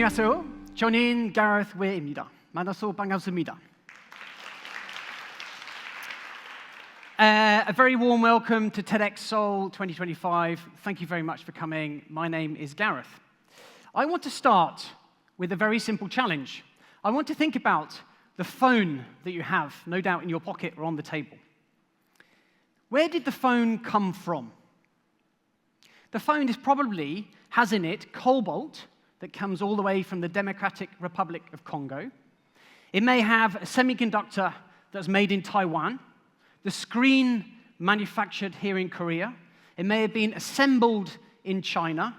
안녕하세요. 저는 Gareth Weir입니다. 만나서 반갑습니다. A very warm welcome to TEDxSeoul 2025. Thank you very much for coming. My name is Gareth. I want to start with a very simple challenge. I want to think about the phone that you have, no doubt in your pocket or on the table. Where did the phone come from? The phone probably has in it cobalt that comes all the way from the Democratic Republic of Congo. It may have a semiconductor that's made in Taiwan, the screen manufactured here in Korea. It may have been assembled in China,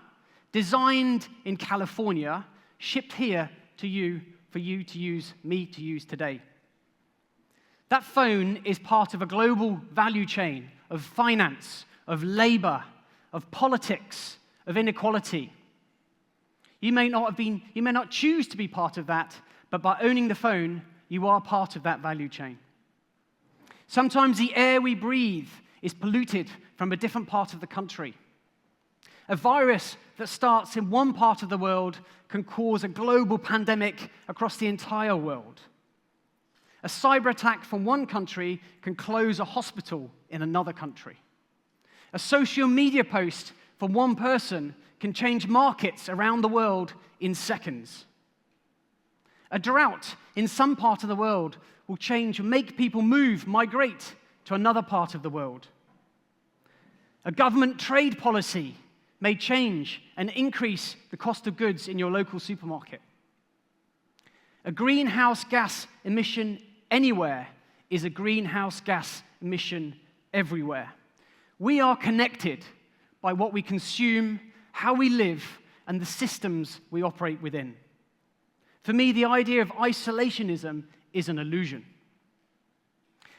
designed in California, shipped here to you for you to use, me to use today. That phone is part of a global value chain of finance, of labor, of politics, of inequality. You may not choose to be part of that, but by owning the phone, you are part of that value chain. Sometimes the air we breathe is polluted from a different part of the country. A virus that starts in one part of the world can cause a global pandemic across the entire world. A cyber attack from one country can close a hospital in another country. A social media post from one person can change markets around the world in seconds. A drought in some part of the world will make people move, migrate to another part of the world. A government trade policy may change and increase the cost of goods in your local supermarket. A greenhouse gas emission anywhere is a greenhouse gas emission everywhere. We are connected by what we consume, how we live, and the systems we operate within. For me, the idea of isolationism is an illusion.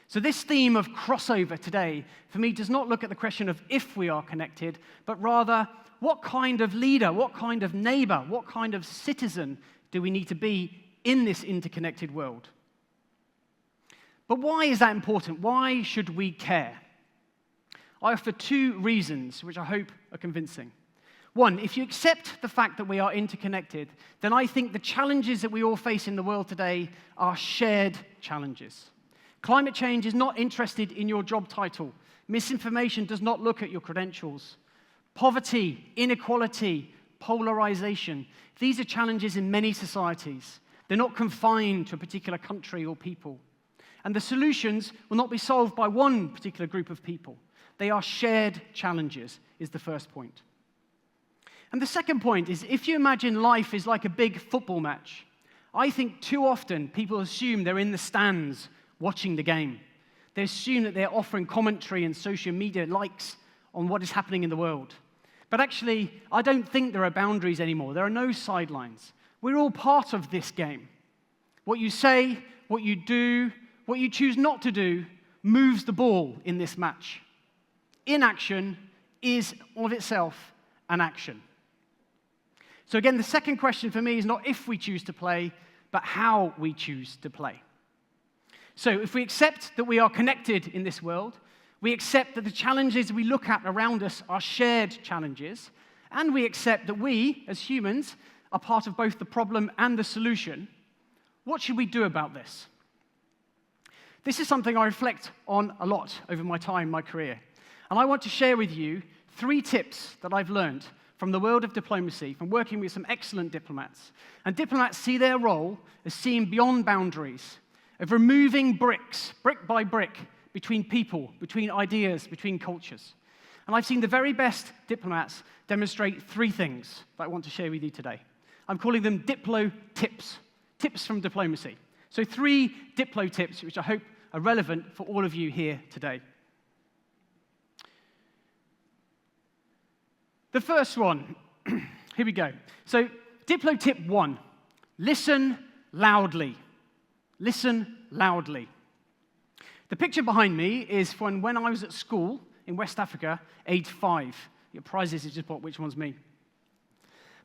So this theme of crossover today, for me, does not look at the question of if we are connected, but rather what kind of leader, what kind of neighbor, what kind of citizen do we need to be in this interconnected world? But why is that important? Why should we care? I offer two reasons, which I hope are convincing. One, if you accept the fact that we are interconnected, then I think the challenges that we all face in the world today are shared challenges. Climate change is not interested in your job title. Misinformation does not look at your credentials. Poverty, inequality, polarization, these are challenges in many societies. They're not confined to a particular country or people. And the solutions will not be solved by one particular group of people. They are shared challenges, is the first point. And the second point is, if you imagine life is like a big football match, I think too often people assume they're in the stands watching the game. They assume that they're offering commentary and social media likes on what is happening in the world. But actually, I don't think there are boundaries anymore. There are no sidelines. We're all part of this game. What you say, what you do, what you choose not to do, moves the ball in this match. Inaction is of itself an action. So again, the second question for me is not if we choose to play, but how we choose to play. So if we accept that we are connected in this world, we accept that the challenges we look at around us are shared challenges, and we accept that we, as humans, are part of both the problem and the solution, what should we do about this? This is something I reflect on a lot over my time, my career. And I want to share with you 3 tips that I've learned from the world of diplomacy, from working with some excellent diplomats. And diplomats see their role as seeing beyond boundaries, of removing bricks, brick by brick, between people, between ideas, between cultures. And I've seen the very best diplomats demonstrate 3 things that I want to share with you today. I'm calling them Diplo tips, tips from diplomacy. So 3 Diplo tips, which I hope are relevant for all of you here today. The first one, here we go. So Diplo tip 1, listen loudly. Listen loudly. The picture behind me is from when I was at school in West Africa, age 5. Your prizes is just which one's me.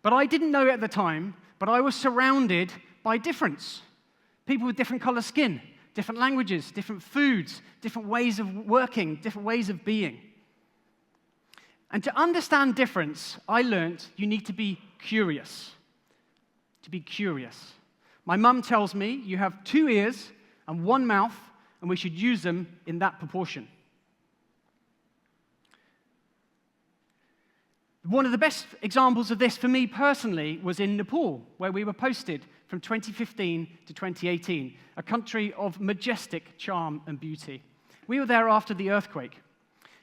But I didn't know it at the time, but I was surrounded by difference. People with different color skin, different languages, different foods, different ways of working, different ways of being. And to understand difference, I learned you need to be curious. to be curious. My mum tells me you have 2 ears and 1 mouth, and we should use them in that proportion. One of the best examples of this for me personally was in Nepal, where we were posted from 2015 to 2018, a country of majestic charm and beauty. We were there after the earthquake,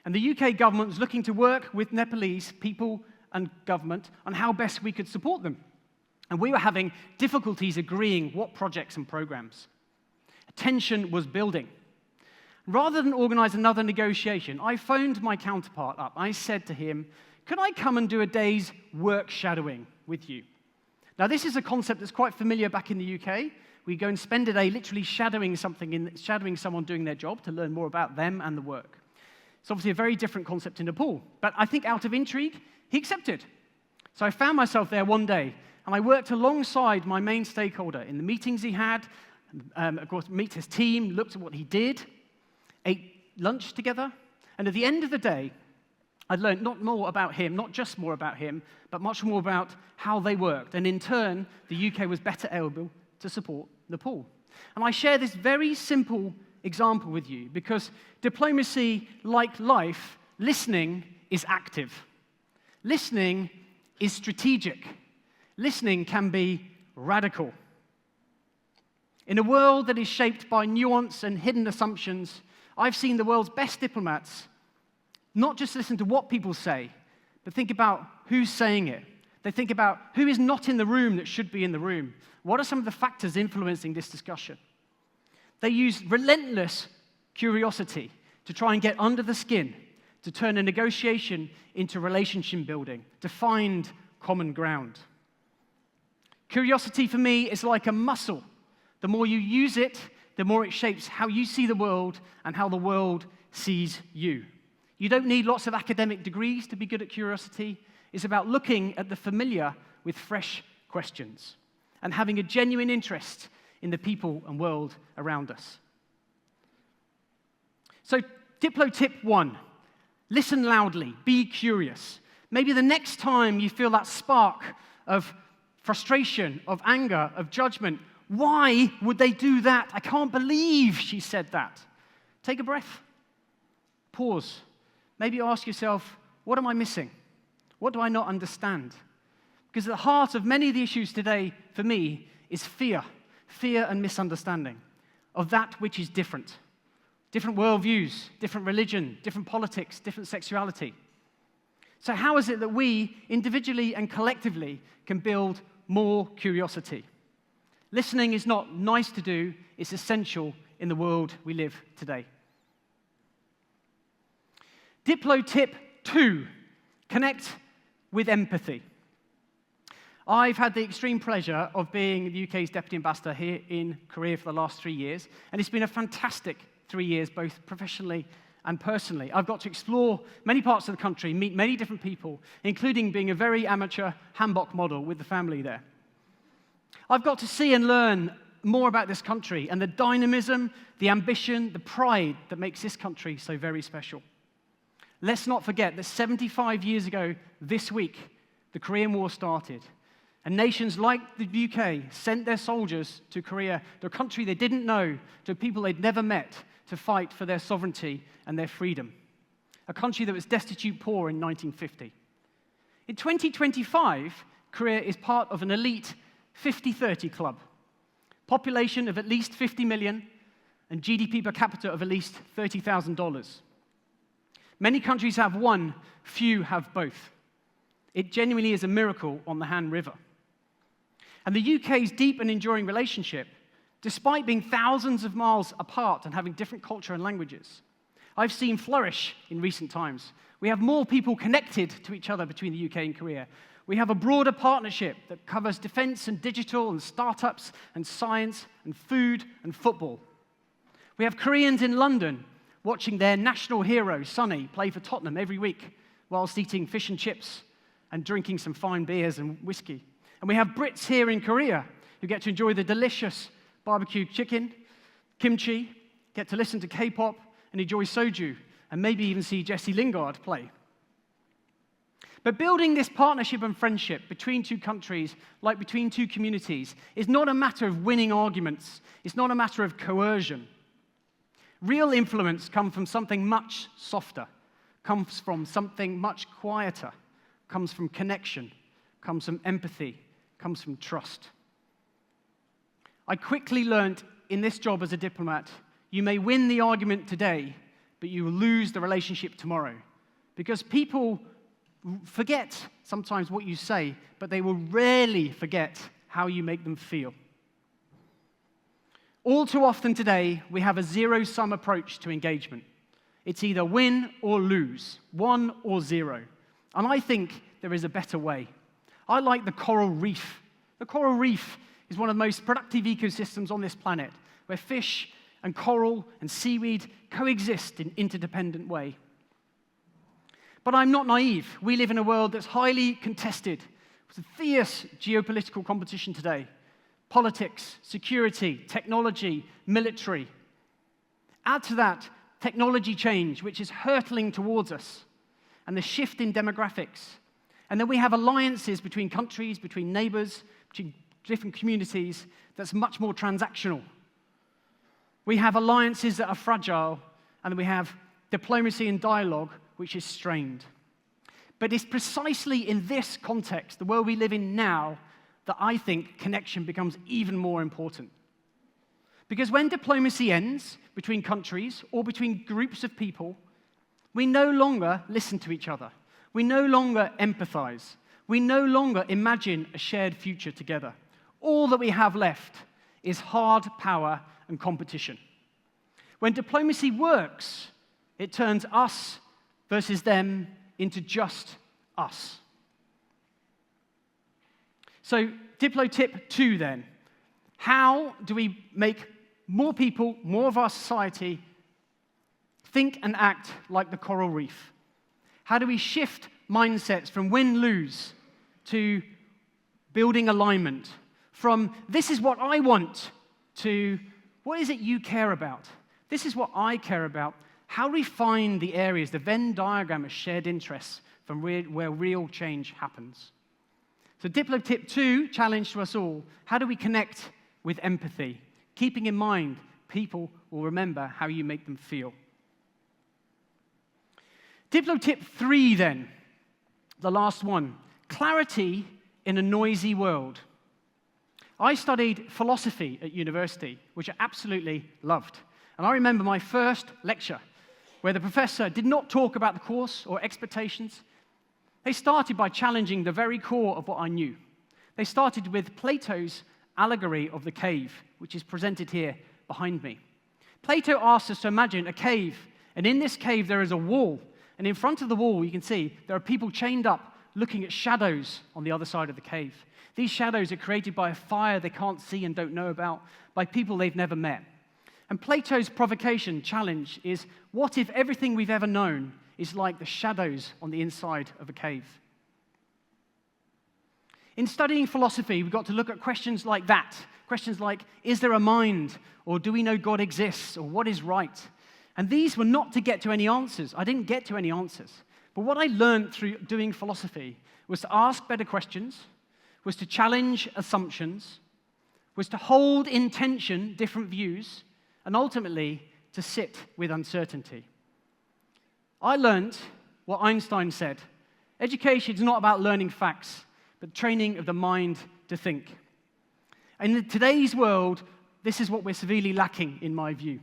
and the UK government was looking to work with Nepalese people and government on how best we could support them. And we were having difficulties agreeing what projects and programs. Tension was building. Rather than organize another negotiation, I phoned my counterpart up. I said to him, "Could I come and do a day's work shadowing with you?" Now, this is a concept that's quite familiar back in the UK. We go and spend a day literally shadowing someone doing their job to learn more about them and the work. It's obviously a very different concept in Nepal, but I think out of intrigue, he accepted. So I found myself there one day, and I worked alongside my main stakeholder in the meetings he had, of course, meet his team, looked at what he did, ate lunch together, and at the end of the day, I learned not just more about him, but much more about how they worked. And in turn, the UK was better able to support Nepal. And I share this very simple example with you because diplomacy, like life, listening is active. Listening is strategic. Listening can be radical. In a world that is shaped by nuance and hidden assumptions, I've seen the world's best diplomats not just listen to what people say, but think about who's saying it. They think about who is not in the room that should be in the room. What are some of the factors influencing this discussion? They use relentless curiosity to try and get under the skin, to turn a negotiation into relationship building, to find common ground. Curiosity for me is like a muscle. The more you use it, the more it shapes how you see the world and how the world sees you. You don't need lots of academic degrees to be good at curiosity. It's about looking at the familiar with fresh questions and having a genuine interest in the people and world around us. So, Diplo tip 1, listen loudly, be curious. Maybe the next time you feel that spark of frustration, of anger, of judgment, why would they do that? I can't believe she said that. Take a breath. Pause. Maybe ask yourself, what am I missing? What do I not understand? Because at the heart of many of the issues today, for me, is fear and misunderstanding of that which is different. Different worldviews, different religion, different politics, different sexuality. So how is it that we, individually and collectively, can build more curiosity? Listening is not nice to do, it's essential in the world we live today. Diplo tip 2, connect with empathy. I've had the extreme pleasure of being the UK's Deputy Ambassador here in Korea for the last 3 years, and it's been a fantastic 3 years, both professionally and personally. I've got to explore many parts of the country, meet many different people, including being a very amateur hanbok model with the family there. I've got to see and learn more about this country and the dynamism, the ambition, the pride that makes this country so very special. Let's not forget that 75 years ago this week, the Korean War started, and nations like the UK sent their soldiers to Korea, to a country they didn't know, to people they'd never met, to fight for their sovereignty and their freedom. A country that was destitute poor in 1950. In 2025, Korea is part of an elite 50-30 club. Population of at least 50 million and GDP per capita of at least $30,000. Many countries have one, few have both. It genuinely is a miracle on the Han River. And the UK's deep and enduring relationship, despite being thousands of miles apart and having different culture and languages, I've seen flourish in recent times. We have more people connected to each other between the UK and Korea. We have a broader partnership that covers defense and digital and startups and science and food and football. We have Koreans in London watching their national hero, Sonny, play for Tottenham every week whilst eating fish and chips and drinking some fine beers and whiskey. And we have Brits here in Korea who get to enjoy the delicious barbecue chicken, kimchi, get to listen to K-pop and enjoy soju, and maybe even see Jesse Lingard play. But building this partnership and friendship between two countries, like between two communities, is not a matter of winning arguments. It's not a matter of coercion. Real influence comes from something much softer, comes from something much quieter, comes from connection, comes from empathy, comes from trust. I quickly learned in this job as a diplomat, you may win the argument today, but you will lose the relationship tomorrow. Because people forget sometimes what you say, but they will rarely forget how you make them feel. All too often today, we have a zero-sum approach to engagement. It's either win or lose, 1 or 0. And I think there is a better way. I like the coral reef. The coral reef is one of the most productive ecosystems on this planet, where fish and coral and seaweed coexist in an interdependent way. But I'm not naive. We live in a world that's highly contested, with fierce geopolitical competition today. Politics, security, technology, military. Add to that technology change, which is hurtling towards us, and the shift in demographics. And then we have alliances between countries, between neighbors, between different communities that's much more transactional. We have alliances that are fragile, and we have diplomacy and dialogue which is strained. But it's precisely in this context, the world we live in now, that I think connection becomes even more important. Because when diplomacy ends between countries or between groups of people, we no longer listen to each other. We no longer empathize. We no longer imagine a shared future together. All that we have left is hard power and competition. When diplomacy works, it turns us versus them into just us. So, Diplo tip 2 then. How do we make more people, more of our society, think and act like the coral reef? How do we shift mindsets from win-lose to building alignment? From this is what I want to what is it you care about? This is what I care about. How do we find the areas, the Venn diagram of shared interests from where real change happens? So Diplo tip 2, challenge to us all. How do we connect with empathy? Keeping in mind, people will remember how you make them feel. Diplo tip 3 then, the last one. Clarity in a noisy world. I studied philosophy at university, which I absolutely loved. And I remember my first lecture, where the professor did not talk about the course or expectations. They started by challenging the very core of what I knew. They started with Plato's allegory of the cave, which is presented here behind me. Plato asked us to imagine a cave, and in this cave there is a wall, and in front of the wall you can see there are people chained up looking at shadows on the other side of the cave. These shadows are created by a fire they can't see and don't know about, by people they've never met. And Plato's provocation, challenge, is what if everything we've ever known is like the shadows on the inside of a cave? In studying philosophy, we got to look at questions like that. Questions like, is there a mind? Or do we know God exists? Or what is right? And these were not to get to any answers. I didn't get to any answers. But what I learned through doing philosophy was to ask better questions, was to challenge assumptions, was to hold in tension different views, and ultimately to sit with uncertainty. I learned what Einstein said. Education is not about learning facts, but training of the mind to think. And in today's world, this is what we're severely lacking, in my view.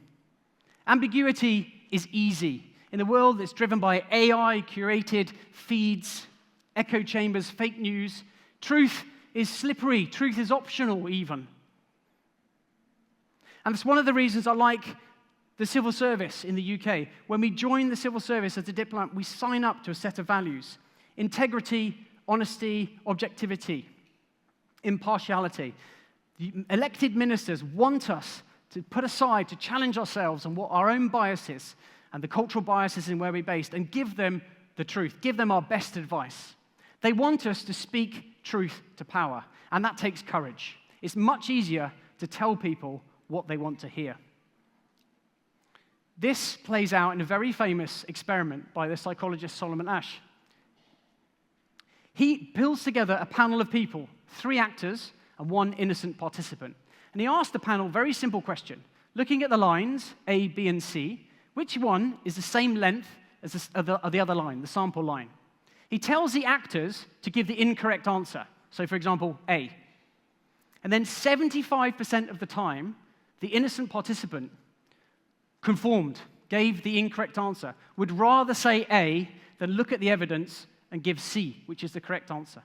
Ambiguity is easy. In a world that's driven by AI-curated feeds, echo chambers, fake news, truth is slippery. Truth is optional, even. And it's one of the reasons I like the civil service in the UK. When we join the civil service as a diplomat, we sign up to a set of values: integrity, honesty, objectivity, impartiality. The elected ministers want us to put aside, to challenge ourselves on what our own biases and the cultural biases in where we're based, and give them the truth, give them our best advice. They want us to speak truth to power, and that takes courage. It's much easier to tell people what they want to hear. This plays out in a very famous experiment by the psychologist Solomon Asch. He pulls together a panel of people, 3 actors and 1 innocent participant. And he asked the panel a very simple question. Looking at the lines, A, B, and C, which one is the same length as the other line, the sample line? He tells the actors to give the incorrect answer. So, for example, A. And then 75% of the time, the innocent participant conformed, gave the incorrect answer, would rather say A than look at the evidence and give C, which is the correct answer.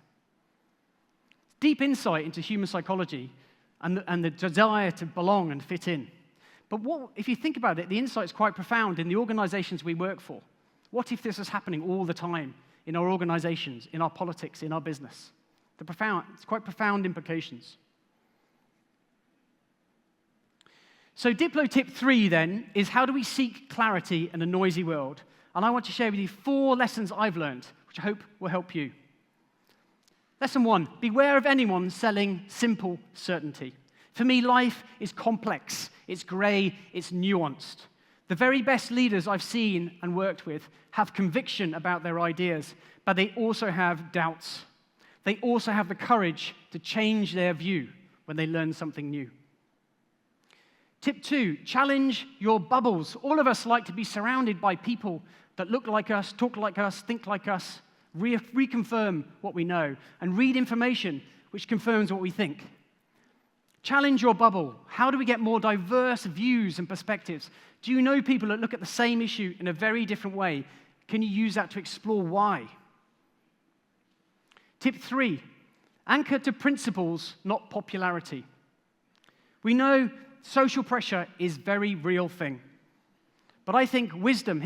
Deep insight into human psychology and the desire to belong and fit in. But if you think about it, the insight is quite profound in the organizations we work for. What if this is happening all the time in our organizations, in our politics, in our business? It's quite profound implications. So Diplo tip 3 then is, how do we seek clarity in a noisy world? And I want to share with you 4 lessons I've learned, which I hope will help you. Lesson 1, beware of anyone selling simple certainty. For me, life is complex, it's gray, it's nuanced. The very best leaders I've seen and worked with have conviction about their ideas, but they also have doubts. They also have the courage to change their view when they learn something new. Tip 2, challenge your bubbles. All of us like to be surrounded by people that look like us, talk like us, think like us, reconfirm what we know, and read information which confirms what we think. Challenge your bubble. How do we get more diverse views and perspectives? Do you know people that look at the same issue in a very different way? Can you use that to explore why? Tip 3, anchor to principles, not popularity. We know social pressure is a very real thing. But I think wisdom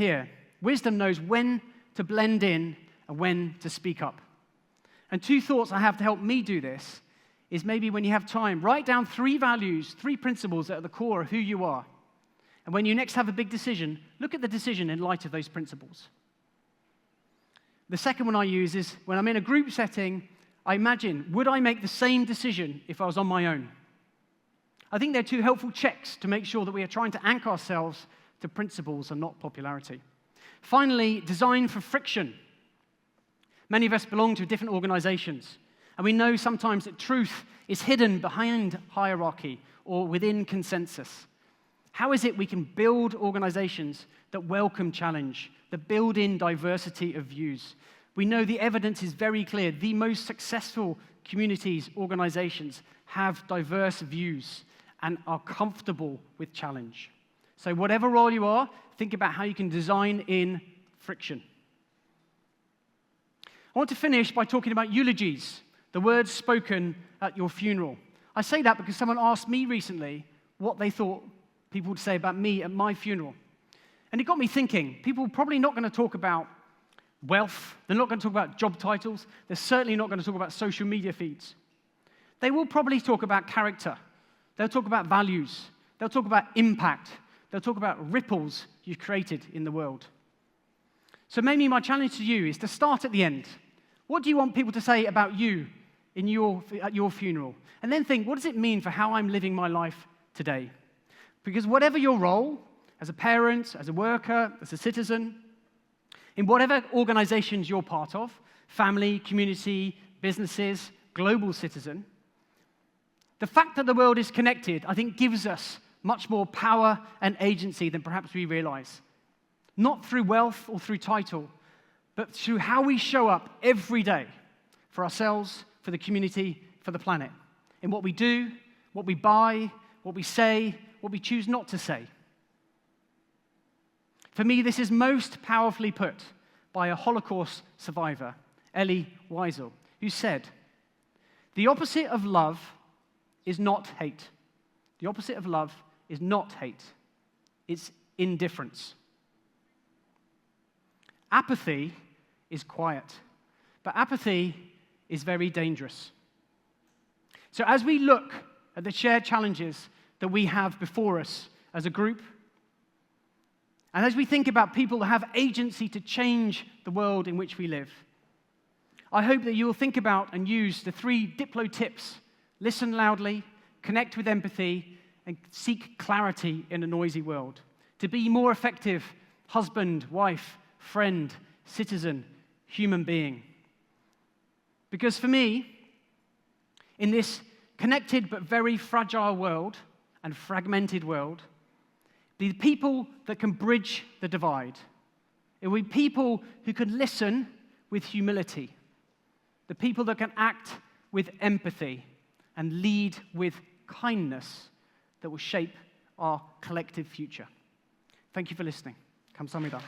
knows when to blend in and when to speak up. And 2 thoughts I have to help me do this is, maybe when you have time, write down 3 values, 3 principles that are the core of who you are. And when you next have a big decision, look at the decision in light of those principles. The second one I use is, when I'm in a group setting, I imagine, would I make the same decision if I was on my own? I think they're 2 helpful checks to make sure that we are trying to anchor ourselves to principles and not popularity. Finally, design for friction. Many of us belong to different organizations, and we know sometimes that truth is hidden behind hierarchy or within consensus. How is it we can build organizations that welcome challenge, that build in diversity of views? We know the evidence is very clear. The most successful communities, organizations, have diverse views and are comfortable with challenge. So whatever role you are, think about how you can design in friction. I want to finish by talking about eulogies, the words spoken at your funeral. I say that because someone asked me recently what they thought people would say about me at my funeral. And it got me thinking, people are probably not going to talk about wealth, they're not going to talk about job titles, they're certainly not going to talk about social media feeds. They will probably talk about character, they'll talk about values, they'll talk about impact, they'll talk about ripples you've created in the world. So maybe my challenge to you is to start at the end. What do you want people to say about you at your funeral? And then think, what does it mean for how I'm living my life today? Because whatever your role, as a parent, as a worker, as a citizen, in whatever organizations you're part of, family, community, businesses, global citizen, the fact that the world is connected, I think, gives us much more power and agency than perhaps we realize. Not through wealth or through title, but through how we show up every day for ourselves, for the community, for the planet. In what we do, what we buy, what we say, what we choose not to say. For me, this is most powerfully put by a Holocaust survivor, Elie Wiesel, who said, "The opposite of love is not hate. The opposite of love is not hate. It's indifference." Apathy is quiet, but apathy is very dangerous. So as we look at the shared challenges that we have before us as a group, and as we think about people that have agency to change the world in which we live, I hope that you will think about and use the 3 Diplo tips: listen loudly, connect with empathy, and seek clarity in a noisy world, to be more effective husband, wife, friend, citizen, human being. Because for me, in this connected but very fragile world and fragmented world, the people that can bridge the divide, it will be people who can listen with humility, the people that can act with empathy and lead with kindness that will shape our collective future. Thank you for listening. Kamsahamnida.